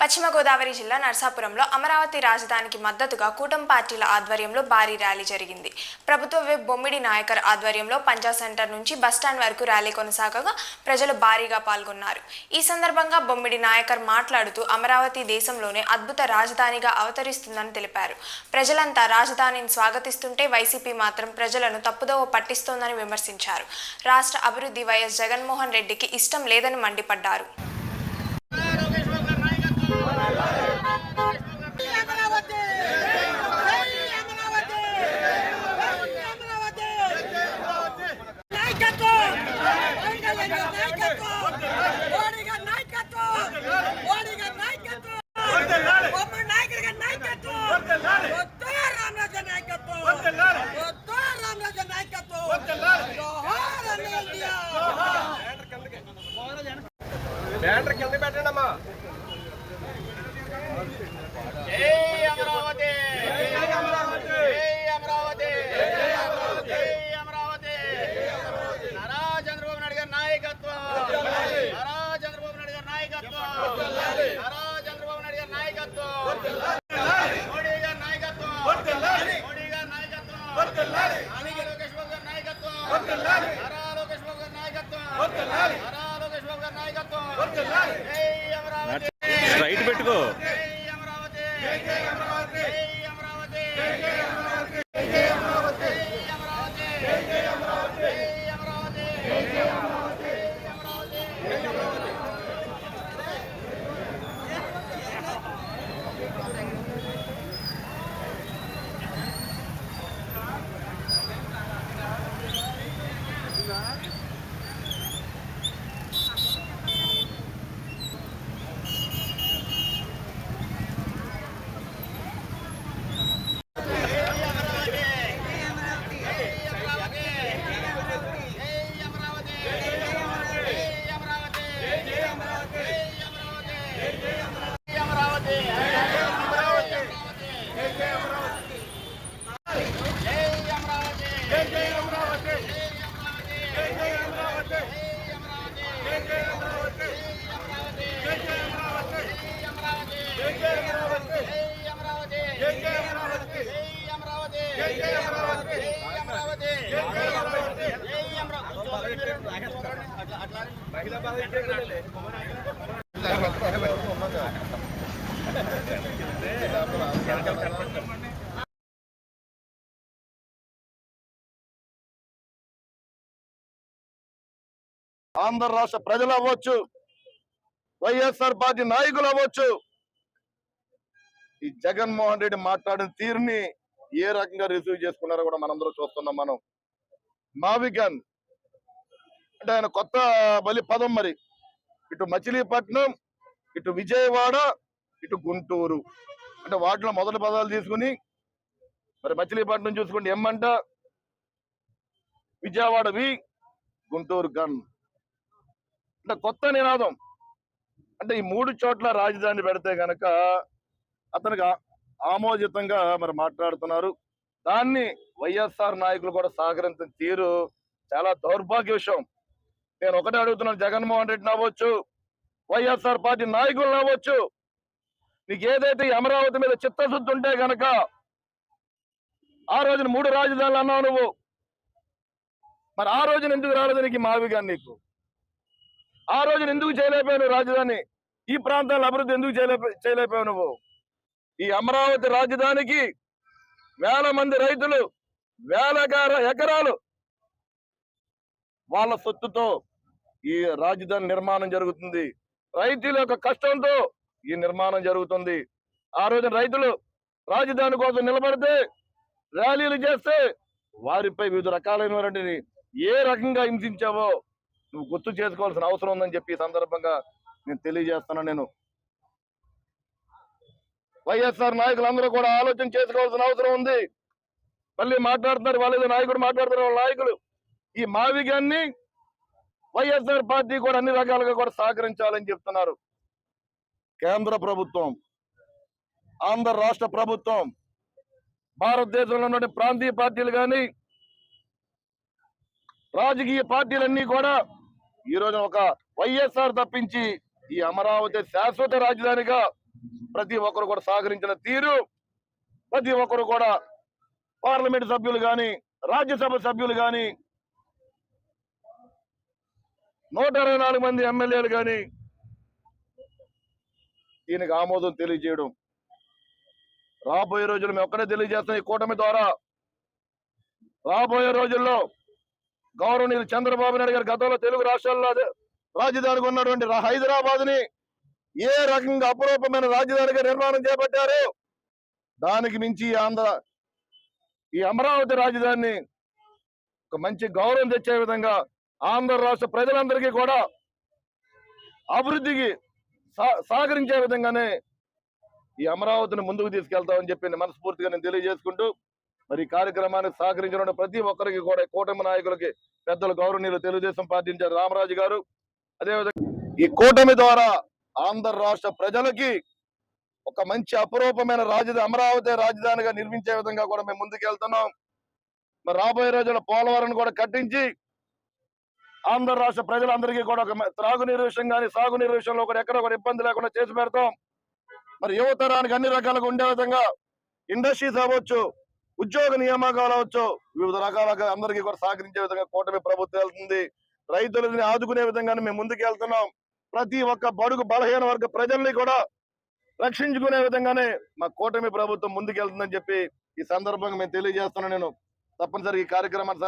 పశ్చిమ గోదావరి జిల్లా నర్సాపురంలో అమరావతి రాజధానికి మద్దతుగా కూటమి పార్టీల ఆధ్వర్యంలో భారీ ర్యాలీ జరిగింది. ప్రభుత్వ విప్ బొమ్మిడి నాయకర్ ఆధ్వర్యంలో పంజా సెంటర్ నుంచి బస్టాండ్ వరకు ర్యాలీ కొనసాగగా ప్రజలు భారీగా పాల్గొన్నారు. ఈ సందర్భంగా బొమ్మిడి నాయకర్ మాట్లాడుతూ అమరావతి దేశంలోనే అద్భుత రాజధానిగా అవతరిస్తుందని తెలిపారు. ప్రజలంతా రాజధానిని స్వాగతిస్తుంటే వైసీపీ మాత్రం ప్రజలను తప్పుదోవ పట్టిస్తోందని విమర్శించారు. రాష్ట్ర అభివృద్ధి వైఎస్ జగన్మోహన్ రెడ్డికి ఇష్టం లేదని మండిపడ్డారు. బ్యానర్ కింద పెట్టండమ్మా. జై అమరావతి, జై అమరావతి, జై అమరావతి, జై అమరావతి. నారా చంద్రబాబు నాయుడు గారి నాయకత్వం, నారా చంద్రబాబు నాయుడు గారి నాయకత్వం, నారా చంద్రబాబు నాయుడు గారి నాయకత్వం, మోడీ గారి నాయకత్వం, మోడీ గారి నాయకత్వం, నారా లోకేష్ బాబు గారి నాయకత్వం, నారా లోకేష్ బాబు గారి నాయకత్వం, నారా లోకేష్ బాబు గారి నాయకత్వం. జై అమరావతి, స్ట్రైట్ పెట్టుకో. ఆంధ్ర రాష్ట్ర ప్రజలు అవ్వచ్చు, వైఎస్ఆర్ పార్టీ నాయకులు అవ్వచ్చు, ఈ జగన్మోహన్ రెడ్డి మాట్లాడిన తీరుని ఏ రకంగా రిసీవ్ చేసుకున్నారో కూడా మనందరూ చూస్తున్నాం. మనం మావిగన్ అంటే ఆయన కొత్త బలి పదం. మరి ఇటు మచిలీపట్నం, ఇటు విజయవాడ, ఇటు గుంటూరు అంటే వాటిలో మొదటి పదాలు తీసుకుని, మరి మచిలీపట్నం చూసుకుంటే ఎమ్మంట, విజయవాడ వి, గుంటూరు గన్ అంటే కొత్త నినాదం. అంటే ఈ మూడు చోట్ల రాజధాని పెడితే గనక అతనికి ఆమోదితంగా మరి మాట్లాడుతున్నారు. దాన్ని వైఎస్ఆర్ నాయకులు కూడా సహకరించిన తీరు చాలా దౌర్భాగ్య విషయం. నేను ఒకటే అడుగుతున్నాను, జగన్మోహన్ రెడ్డి అవ్వచ్చు, వైఎస్ఆర్ పార్టీ నాయకులు అవ్వచ్చు, నీకు ఏదైతే ఈ అమరావతి మీద చిత్తశుద్ధి ఉంటే గనక ఆ రోజున 3 రాజధానులు అన్నావు నువ్వు. మరి ఆ రోజున ఎందుకు రాలేదు నీకు మావిగా? నీకు ఆ రోజున ఎందుకు చేయలేకపోయావు రాజధాని? ఈ ప్రాంతాల అభివృద్ధి ఎందుకు చేయలేకపోయావు నువ్వు? ఈ అమరావతి రాజధానికి వేల మంది రైతులు, వేల ఎకరాలు వాళ్ళ సొత్తుతో ఈ రాజధాని నిర్మాణం జరుగుతుంది. రైతుల యొక్క కష్టంతో ఈ నిర్మాణం జరుగుతుంది. ఆ రోజున రైతులు రాజధాని కోసం నిలబడితే, ర్యాలీలు చేస్తే వారిపై వివిధ రకాలైనటువంటి ఏ రకంగా హింసించావో నువ్వు గుర్తు చేసుకోవాల్సిన అవసరం ఉందని చెప్పి ఈ సందర్భంగా నేను తెలియజేస్తున్నాను. నేను వైఎస్ఆర్ నాయకులందరూ కూడా ఆలోచన చేసుకోవాల్సిన అవసరం ఉంది. మళ్ళీ మాట్లాడుతున్నారు వాళ్ళు, నాయకుడు మాట్లాడుతున్నారు వాళ్ళ నాయకులు. ఈ మావిగాన్ని వైఎస్ఆర్ పార్టీ కూడా అన్ని రకాలుగా కూడా సహకరించాలని చెప్తున్నారు. కేంద్ర ప్రభుత్వం, ఆంధ్ర రాష్ట్ర ప్రభుత్వం, భారతదేశంలో ఉన్న ప్రాంతీయ పార్టీలు కానీ రాజకీయ పార్టీలన్నీ కూడా ఈ రోజు ఒక వైఎస్ఆర్ తప్పించి ఈ అమరావతి శాశ్వత రాజధానిగా ప్రతి ఒక్కరు కూడా సహకరించిన తీరు, ప్రతి ఒక్కరు కూడా పార్లమెంట్ సభ్యులు గాని, రాజ్యసభ సభ్యులు గాని, 124 మంది ఎమ్మెల్యేలు గాని దీనికి ఆమోదం తెలియజేయడం. రాబోయే రోజుల్లో మేము ఒక్కడే తెలియజేస్తాం, ఈ కూటమి ద్వారా రాబోయే రోజుల్లో గౌరవనీయులు చంద్రబాబు నాయుడు గారు గతంలో తెలుగు రాష్ట్రాల్లో రాజధానిగా ఉన్నటువంటి హైదరాబాద్ ని ఏ రకంగా అపురూపమైన రాజధానిగా నిర్మాణం చేపట్టారు, దానికి మించి ఈ అమరావతి రాజధానిని ఒక మంచి గౌరవం తెచ్చే విధంగా ఆంధ్ర రాష్ట్ర ప్రజలందరికీ కూడా అభివృద్ధికి సహకరించే విధంగానే ఈ అమరావతిని ముందుకు తీసుకెళ్తామని చెప్పి మనస్ఫూర్తిగా నేను తెలియజేసుకుంటూ, మరి ఈ కార్యక్రమానికి సహకరించిన ప్రతి ఒక్కరికి కూడా కూటమి నాయకులకి, పెద్దలు గౌరవనీయులు తెలుగుదేశం పార్టీ ఇన్ఛార్జ్ రామరాజు గారు, అదేవిధంగా ఈ కూటమి ద్వారా ఆంధ్ర రాష్ట్ర ప్రజలకి ఒక మంచి అపురూపమైన అమరావతి రాజధానిగా నిర్మించే విధంగా కూడా మేము ముందుకెళ్తున్నాం. మరి రాబోయే రోజుల్లో పోలవరం కూడా కట్టించి ఆంధ్ర రాష్ట్ర ప్రజలందరికీ కూడా ఒక త్రాగునీరు విషయం కానీ, సాగునీరు విషయంలో కూడా ఎక్కడ కూడా ఇబ్బంది లేకుండా చేసి పెడతాం. మరి యువతరానికి అన్ని రకాలుగా ఉండే విధంగా ఇండస్ట్రీస్ అవ్వచ్చు, ఉద్యోగ నియామకాలు అవ్వచ్చు, వివిధ రకాలుగా అందరికీ కూడా సహకరించే విధంగా కూటమి ప్రభుత్వం వెళ్తుంది. రైతులని ఆదుకునే విధంగానే మేము ముందుకు వెళ్తున్నాం. ప్రతి ఒక్క బడుగు బలహీన వర్గ ప్రజల్ని కూడా రక్షించుకునే విధంగానే మా కూటమి ప్రభుత్వం ముందుకెళ్తుందని చెప్పి ఈ సందర్భంగా మేము తెలియజేస్తున్నాను. నేను తప్పనిసరిగా ఈ కార్యక్రమాన్ని